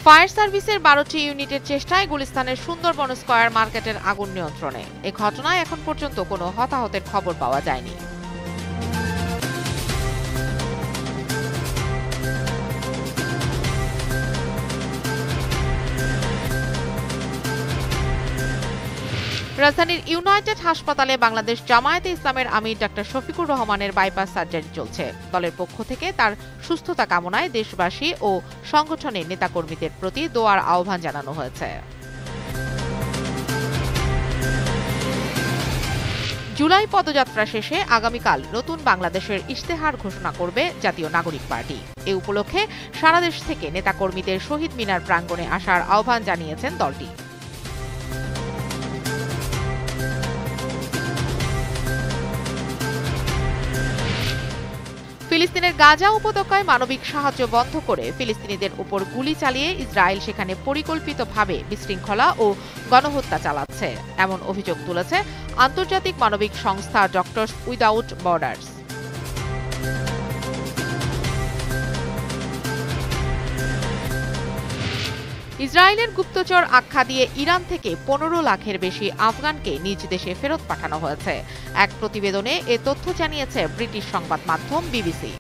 Fire সার্ভিসের 12টি ইউনিটের চেষ্টায় গুলিস্তানের সুন্দরবন স্কয়ার মার্কেটের আগুন নিয়ন্ত্রণে। এ ঘটনায় এখন পর্যন্ত কোনো হতাহতের খবর পাওয়া যায়নি। রাজধানীর ইউনাইটেড হাসপাতালে বাংলাদেশ জামায়াতে ইসলামের আমির ডাক্তার শফিকুর রহমানের বাইপাস সার্জারি চলছে। দলের পক্ষ থেকে তার সুস্থতা কামনায় দেশবাসী ও সংগঠনের নেতাকর্মীদের প্রতি দোয়ার আহ্বান জানানো হয়েছে। জুলাই পদযাত্রা শেষে আগামীকাল নতুন বাংলাদেশের ইশতেহার ঘোষণা করবে জাতীয় নাগরিক পার্টি। এ উপলক্ষে সারা দেশ থেকে নেতাকর্মীদের শহীদ মিনার প্রাঙ্গণে আসার আহ্বান জানিয়েছেন দলটি। ফিলিস্তিনের গাজা উপত্যকায় মানবিক সাহায্য বন্ধ করে ফিলিস্তিনিদের উপর গুলি চালিয়ে ইসরায়েল সেখানে পরিকল্পিতভাবে বিশৃঙ্খলা ও গণহত্যা চালাচ্ছে, এমন অভিযোগ তুলেছে আন্তর্জাতিক মানবিক সংস্থা ডক্টরস উইদাউট বর্ডার্স। ইসরায়েলের গুপ্তচর আখ্যা দিয়ে ইরান থেকে 15 লাখের বেশি আফগানকে নিজ দেশে ফেরত পাঠানো হয়েছে। এক প্রতিবেদনে এ তথ্য জানিয়েছে ব্রিটিশ সংবাদ মাধ্যম বিবিসি।